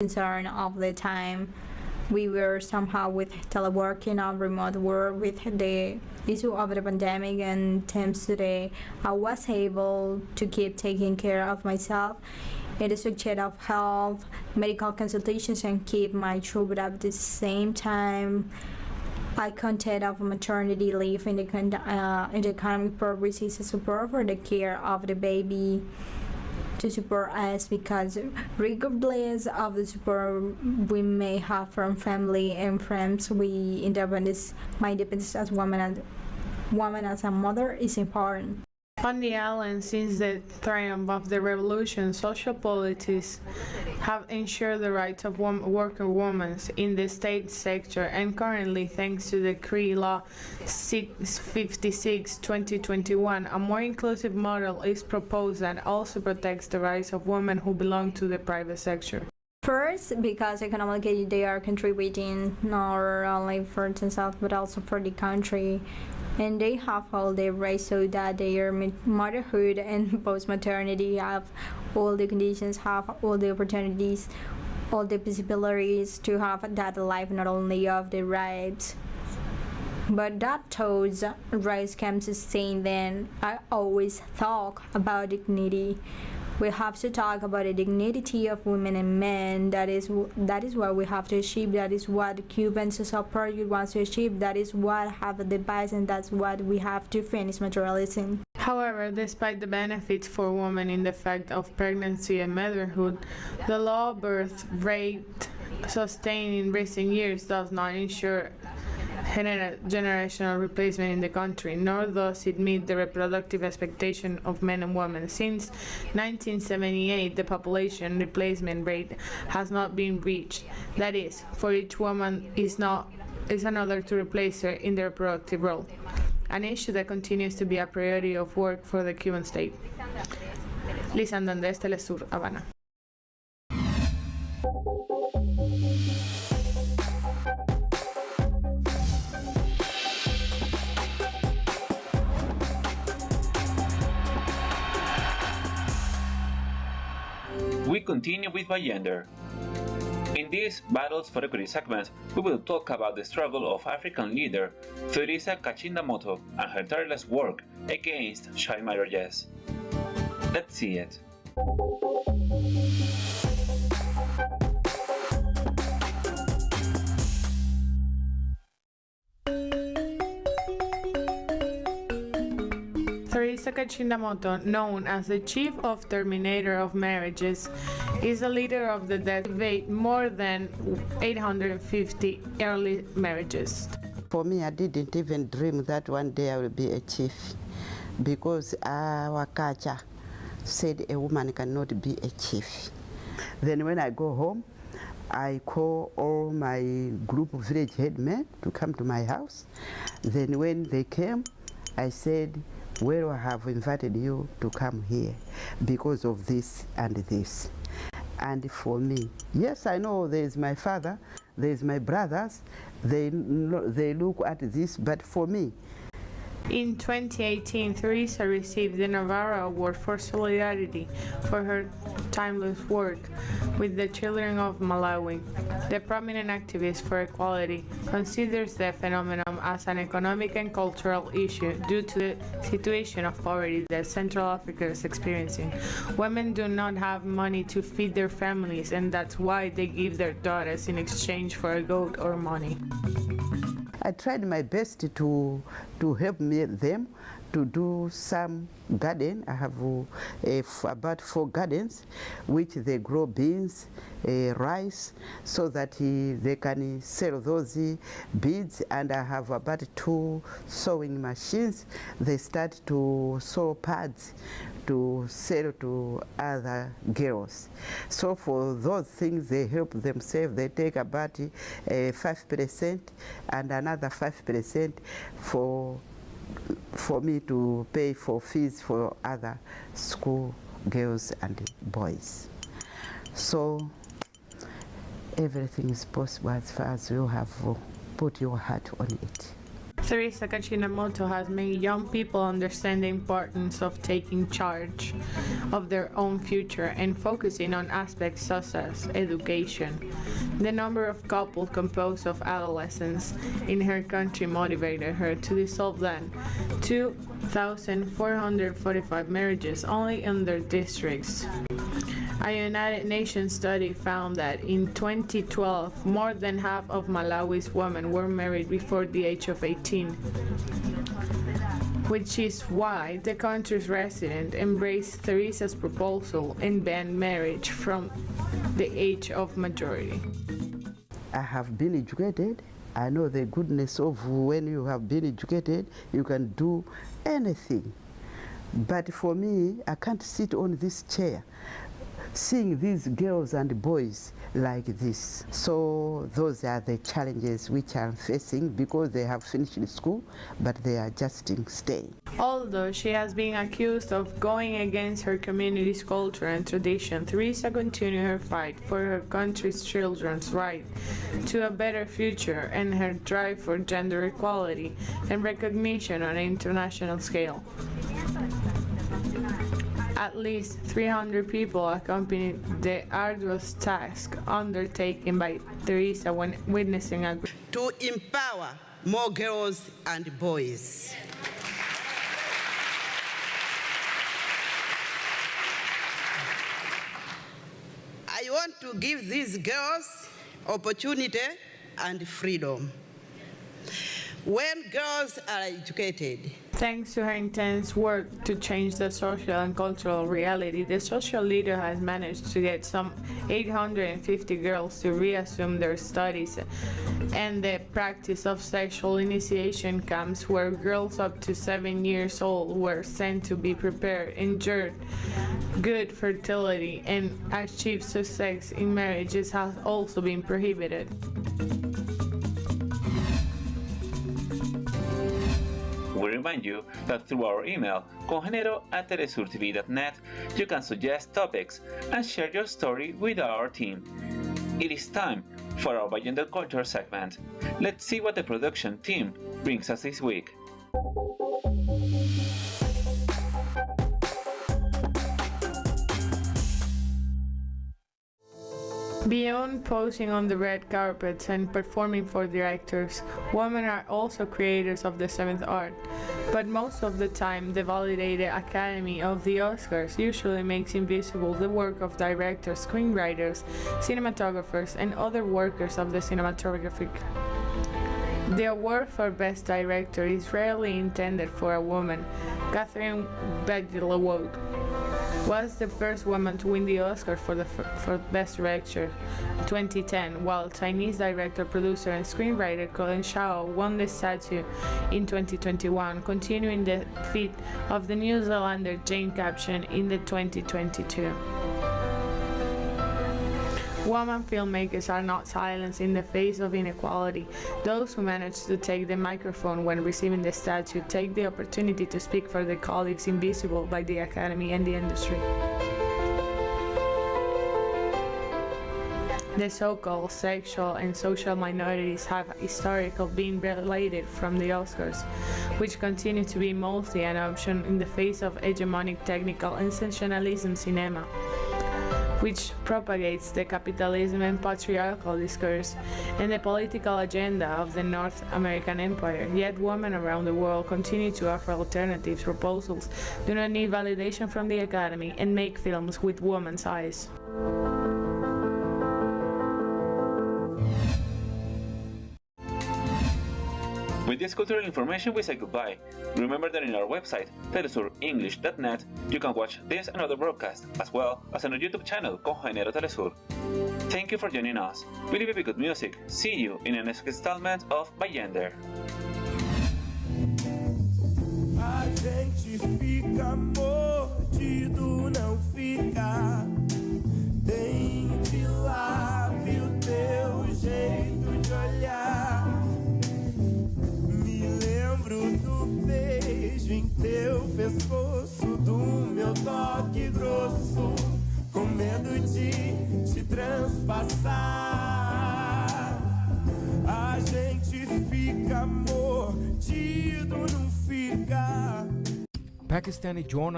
concern of the time we were somehow with teleworking or remote work with the issue of the pandemic, and thanks today I was able to keep taking care of myself in the subject of health, medical consultations, and keep my job, but at the same time I content of maternity leave in the economic purposes to support for the care of the baby, to support us, because regardless of the support we may have from family and friends, my independence as woman as a mother is important. On the island, since the triumph of the revolution, social policies have ensured the rights of working women in the state sector, and currently, thanks to Decree Law 656/2021, a more inclusive model is proposed that also protects the rights of women who belong to the private sector. First, because economically they are contributing not only for themselves but also for the country, and they have all the rights so that their motherhood and post-maternity have all the conditions, have all the opportunities, all the possibilities to have that life, not only of the rights, but that those rights can sustain. Then I always talk about dignity. We have to talk about the dignity of women and men. That is what we have to achieve. That is what the Cuban Social Project wants to achieve. That is what have the base, and that's what we have to finish materialism. However, despite the benefits for women in the fact of pregnancy and motherhood, the low birth rate sustained in recent years does not ensure generational replacement in the country, nor does it meet the reproductive expectation of men and women. Since 1978, the population replacement rate has not been reached. That is, for each woman is another to replace her in the reproductive role, an issue that continues to be a priority of work for the Cuban state. Lisa Andandés, teleSUR, Havana. We continue with By Gender. In this Battles for Equity segment, we will talk about the struggle of African leader Teresa Kachindamoto and her tireless work against child marriages. Let's see it. Teresa Kachindamoto, known as the Chief of Terminator of Marriages, is a leader of the that surveyed more than 850 early marriages. For me, I didn't even dream that one day I will be a chief, because our culture said a woman cannot be a chief. Then when I go home, I call all my group of village headmen to come to my house. Then when they came, I said, well, I have invited you to come here because of this and this. And for me, yes, I know there's my father, there's my brothers, they look at this, but for me. In 2018, Teresa received the Navarro Award for Solidarity for her timeless work with the children of Malawi. The prominent activist for equality considers the phenomenon as an economic and cultural issue due to the situation of poverty that Central Africa is experiencing. Women do not have money to feed their families, and that's why they give their daughters in exchange for a goat or money. I tried my best to help them to do some garden. I have about 4 gardens, which they grow beans, rice, so that they can sell those beads. And I have about 2 sewing machines. They start to sew pads to sell to other girls. So for those things, they help themselves. They take about 5% and another 5% for me to pay for fees for other school girls and boys. So everything is possible as far as you have put your heart on it. Teresa Kachinamoto has made young people understand the importance of taking charge of their own future and focusing on aspects such as education. The number of couples composed of adolescents in her country motivated her to dissolve then 2,445 marriages only in their districts. A United Nations study found that in 2012, more than half of Malawi's women were married before the age of 18, which is why the country's resident embraced Teresa's proposal and banned marriage from the age of majority. I have been educated. I know the goodness of when you have been educated, you can do anything. But for me, I can't sit on this chair seeing these girls and boys like this. So those are the challenges which I'm facing because they have finished school, but they are just staying. Although she has been accused of going against her community's culture and tradition, Teresa continued her fight for her country's children's right to a better future and her drive for gender equality and recognition on an international scale. At least 300 people accompanied the arduous task undertaken by Teresa when witnessing a to empower more girls and boys. I want to give these girls opportunity and freedom. When girls are educated, thanks to her intense work to change the social and cultural reality, the social leader has managed to get some 850 girls to reassume their studies and the practice of sexual initiation camps where girls up to 7 years old were sent to be prepared, endured good fertility, and achieve success in marriages has also been prohibited. We remind you that through our email, congenero@telesurtv.net, you can suggest topics and share your story with our team. It is time for our Gender Culture segment. Let's see what the production team brings us this week. Beyond posing on the red carpets and performing for directors, women are also creators of the seventh art. But most of the time, the validated Academy of the Oscars usually makes invisible the work of directors, screenwriters, cinematographers, and other workers of the cinematographic. The award for Best Director is rarely intended for a woman. Catherine Bigelow was the first woman to win the Oscar for Best Director in 2010, while Chinese director, producer, and screenwriter Colin Shaw won the statue in 2021, continuing the feat of the New Zealander Jane Caption in the 2022. Women filmmakers are not silenced in the face of inequality. Those who manage to take the microphone when receiving the statue take the opportunity to speak for their colleagues invisible by the Academy and the industry. The so-called sexual and social minorities have historically been relegated from the Oscars, which continue to be mostly an option in the face of hegemonic technical and sensationalism cinema, which propagates the capitalism and patriarchal discourse and the political agenda of the North American empire. Yet women around the world continue to offer alternative proposals, do not need validation from the Academy, and make films with women's eyes. With this cultural information, we say goodbye. Remember that in our website, telesurenglish.net, you can watch this and other broadcasts, as well as on our YouTube channel, Congenero Telesur. Thank you for joining us. We leave you with good music. See you in the next installment of Gender. A gente fica mordido, não fica. Tente lave o teu jeito de olhar. Do beijo em teu pescoço, do meu toque grosso, com medo de te transpassar. A gente fica mordido. Pakistani journalist